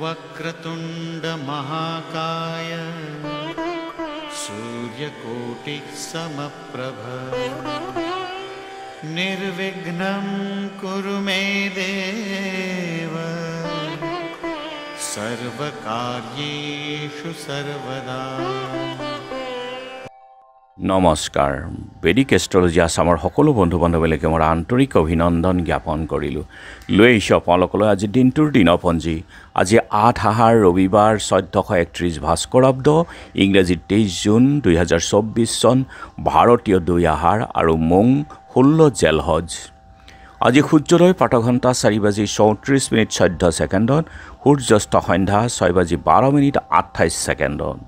वक्रतुंड महाकाय सूर्यकोटि समप्रभ निर्विघ्नं कुरु मे देव सर्वकार्येषु सर्वदा। নমস্কাৰ বেদিক এষ্ট্ৰলজি আসামৰ সকলো বন্ধু বান্ধৱীলৈকে মোৰ আন্তৰিক অভিনন্দন জ্ঞাপন কৰিলোঁ। লৈ আহিছোঁ আপোনালোকলৈ আজি দিনটোৰ দিনপঞ্জী। আজি ৮ আহাৰ ৰবিবাৰ ১৪৩১ ভাস্কৰাব্দ ইংৰাজী ২৩ জুন ২০২৪ চন ভাৰতীয় ২ আহাৰ আৰু মং ১৬ জেলহজ। আজি সূৰ্যোদয় প্ৰাতঃঘণ্টা ৪:৩৪:১৪ সূৰ্যাস্ত সন্ধ্যা ৬:১২:২৮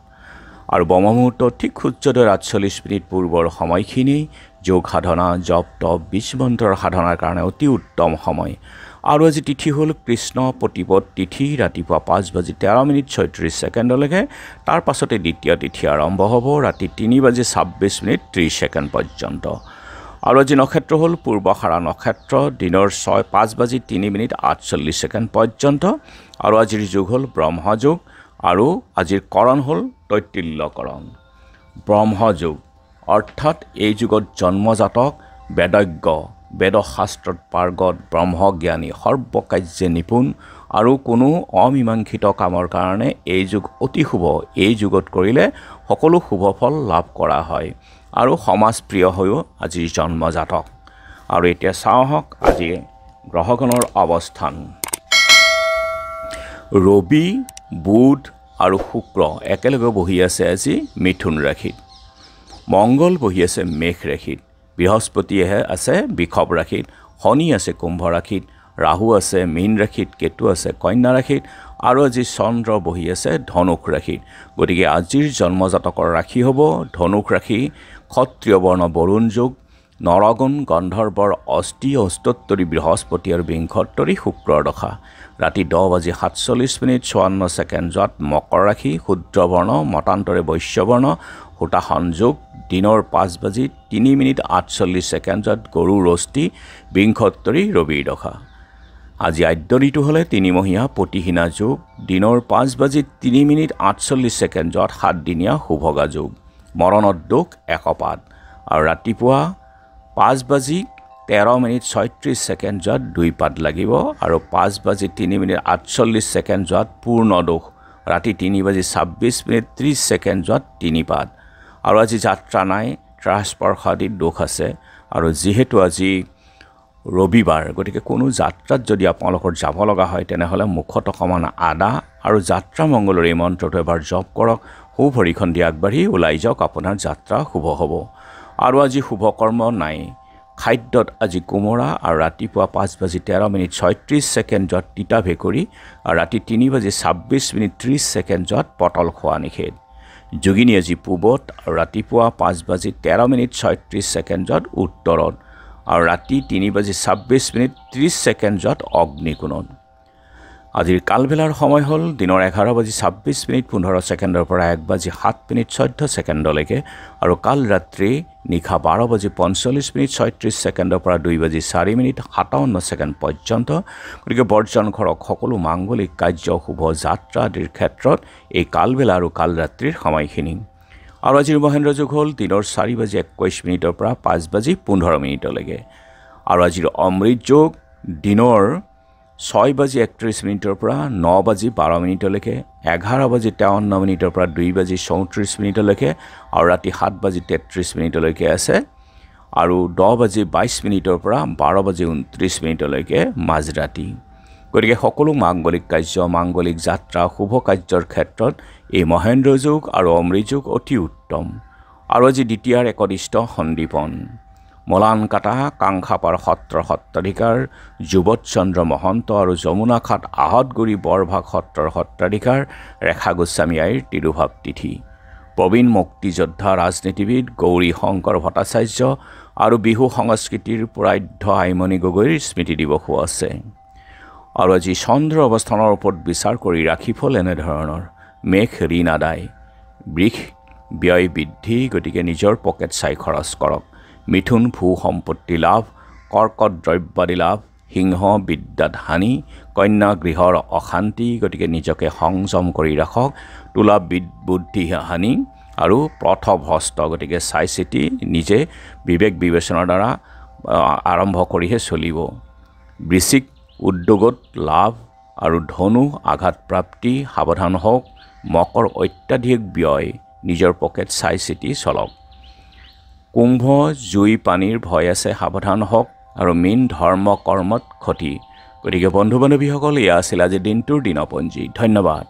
আৰু ব্ৰহ্মমুহূৰ্ত ঠিক সূৰ্যোদয়ৰ ৪৮ পূৰ্বৰ সময়খিনি যোগ সাধনা জপ তপ বীজ মন্ত্ৰৰ সাধনাৰ কাৰণে অতি উত্তম সময়। আৰু আজি তিথি হ'ল কৃষ্ণ প্ৰতিপদ তিথি ৰাতিপুৱা ৫:১৩:৩৬ তাৰ পাছতে দ্বিতীয় তিথি আৰম্ভ হ'ব ৰাতি ৩:২৬:৩০ পৰ্যন্ত। আৰু আজি নক্ষত্ৰ হ'ল পূৰ্বাষাঢ়া নক্ষত্ৰ দিনৰ ৫:০৩:৪৮ পৰ্যন্ত। আৰু আজিৰ যোগ হ'ল ব্ৰহ্মযোগ আৰু আজিৰ কৰণ হ'ল তৈতিল্যকৰণ। ব্ৰহ্মযোগ অৰ্থাৎ এই যুগত জন্মজাতক বেদজ্ঞ বেদশাস্ত্ৰত পাৰ্গত ব্ৰহ্মজ্ঞানী সৰ্বকাৰ্যে নিপুণ আৰু কোনো অমীমাংসিত কামৰ কাৰণে এই যুগ অতি শুভ। এই যুগত কৰিলে সকলো শুভ ফল লাভ কৰা হয় আৰু সমাজপ্ৰিয় হৈও আজিৰ জন্মজাতক। আৰু এতিয়া চাওঁহক আজি গ্ৰহগণৰ অৱস্থান। ৰবি বুধ আৰু শুক্ৰ একেলগে বহি আছে আজি মিথুন ৰাশিত। মংগল বহি আছে মেঘ ৰাশিত। বৃহস্পতিহে আছে বৃষভ ৰাশিত। শনি আছে কুম্ভ ৰাশিত। ৰাহু আছে মীন ৰাশিত। কেতু আছে কন্যা ৰাশিত। আৰু আজি চন্দ্ৰ বহি আছে ধনুক ৰাশিত। গতিকে আজিৰ জন্মজাতকৰ ৰাশি হ'ব ধনুক ৰাশি। ক্ষত্ৰিয় বৰ্ণ বৰুণ যোগ। নৰগুণ গন্ধৰ্বৰ অষ্টি অস্তোত্তৰী বৃহস্পতি আৰু বিংশোত্তৰী শুক্ৰৰ দশা। ৰাতি ১০:৪৬:৫৪ মকৰ ৰাশি। শুদ্ৰবৰ্ণ মতান্তৰে বৈশ্যবৰ্ণ সূতা সংযোগ দিনৰ ৫:০৩:৪৮ গৰুৰ অষ্টি বিংশোত্তৰী ৰবিৰ দশা। আজি আদ্য ঋতু হ'লে তিনিমহীয়া পতিহীনা যোগ দিনৰ ৫:০৩:৪৮ সাতদিনীয়া শুভগা যোগ। মৰণত দোষ একপাত। আৰু ৰাতিপুৱা ৫:১৩:৩৬ দুই পাত লাগিব আৰু ৫:০৩:৪৮ পূৰ্ণ দোষ। ৰাতি ৩:২৬:৩০ তিনি পাত। আৰু আজি যাত্ৰা নাই ত্ৰাসস্পৰ্শ আদিত দোষ আছে। আৰু যিহেতু আজি ৰবিবাৰ গতিকে কোনো যাত্ৰাত যদি আপোনালোকৰ যাব লগা হয় তেনেহ'লে মুখত অকণমান আদা আৰু যাত্ৰা মংগলৰ এই মন্ত্ৰটো এবাৰ জপ কৰক। সু ভৰিখন দি আগবাঢ়ি ওলাই যাওক, আপোনাৰ যাত্ৰা শুভ হ'ব। আৰু আজি শুভ কৰ্ম নাই। খাদ্যত আজি কোমোৰা আৰু ৰাতিপুৱা ৫:১৩:৩৬ তিতা ভেকুৰী আৰু ৰাতি ৩:২৬:৩০ পটল খোৱা নিষেধ। যোগিনী আজি পূবত আৰু ৰাতিপুৱা ৫:১৩:৩৬ উত্তৰত আৰু ৰাতি ৩:২৬:৩০ অগ্নিকোণত। আজিৰ কালবেলাৰ সময় হ'ল দিনৰ ১১:২৬:১৫ পৰা ১:০৭:১৪ আৰু কাল ৰাত্ৰি নিশা ১২:৪৫:৩৬ পৰা ২:০৪:৫৭ পৰ্যন্ত। গতিকে বৰ্জন কৰক সকলো মাংগলিক কাৰ্য শুভ যাত্ৰা আদিৰ ক্ষেত্ৰত এই কালবেলা আৰু কাল ৰাত্ৰিৰ সময়খিনি। আৰু আজিৰ মহেন্দ্ৰ যোগ হ'ল দিনৰ ৪:২১ পৰা ৫:১৫। আৰু আজিৰ অমৃত যোগ দিনৰ ৬:৩১ পৰা ৯:১২ ১১:৫৩ পৰা ২:৩৪ আৰু ৰাতি ৭:৩৩ আছে। আৰু 10:২২ পৰা 12:২৯ মাজৰাতি। গতিকে সকলো মাংগলিক কাৰ্য মাংগলিক যাত্ৰা শুভ কাৰ্যৰ ক্ষেত্ৰত এই মহেন্দ্ৰ যোগ আৰু অমৃত যোগ অতি উত্তম। আৰু আজি দ্বিতীয়াৰ একনিষ্ঠ সন্দীপন মলানকাটা কাংখাপাৰ সত্ৰৰ সত্ৰাধিকাৰ যুৱতচন্দ্ৰ মহন্ত আৰু যমুনাখাট আহতগুৰি বৰভাগ সত্ৰৰ সত্ৰাধিকাৰ ৰেখা গোস্বামী আইৰ তিৰুভাৱ তিথি। প্ৰবীণ মুক্তিযোদ্ধা ৰাজনীতিবিদ গৌৰী শংকৰ ভট্টাচাৰ্য আৰু বিহু সংস্কৃতিৰ পৰাধ্য আইমণি গগৈৰ স্মৃতি দিৱসো আছে। আৰু আজি চন্দ্ৰ অৱস্থানৰ ওপৰত বিচাৰ কৰি ৰাশিফল এনেধৰণৰ: মেঘ ঋণ আদায়, বৃষ ব্যয় বৃদ্ধি, গতিকে নিজৰ পকেট চাই খৰচ কৰক। মিথুন ভূ সম্পত্তি লাভ, কৰ্কট দ্ৰব্যাদি লাভ, সিংহ বিদ্যাত হানি, কন্যা গৃহৰ অশান্তি, গতিকে নিজকে সংযম কৰি ৰাখক। তুলা বুদ্ধি হানি আৰু পথভ্ৰষ্ট, গতিকে চাই চিতি নিজে বিবেক বিবেচনাৰ দ্বাৰা আৰম্ভ কৰিহে চলিব। বৃশ্চিক উদ্যোগত লাভ আৰু ধনু আঘাতপ্ৰাপ্তি, সাৱধান হওক। মকৰ অত্যাধিক ব্যয়, নিজৰ পকেট চাই চিতি চলক। কুম্ভ জুই পানীৰ ভয় আছে, সাৱধান হওক। আৰু মীন ধৰ্ম কৰ্মত ক্ষতি। গতিকে বন্ধু বান্ধৱীসকল, এয়া আছিল আজিৰ দিনটোৰ দিনপঞ্জী। ধন্যবাদ।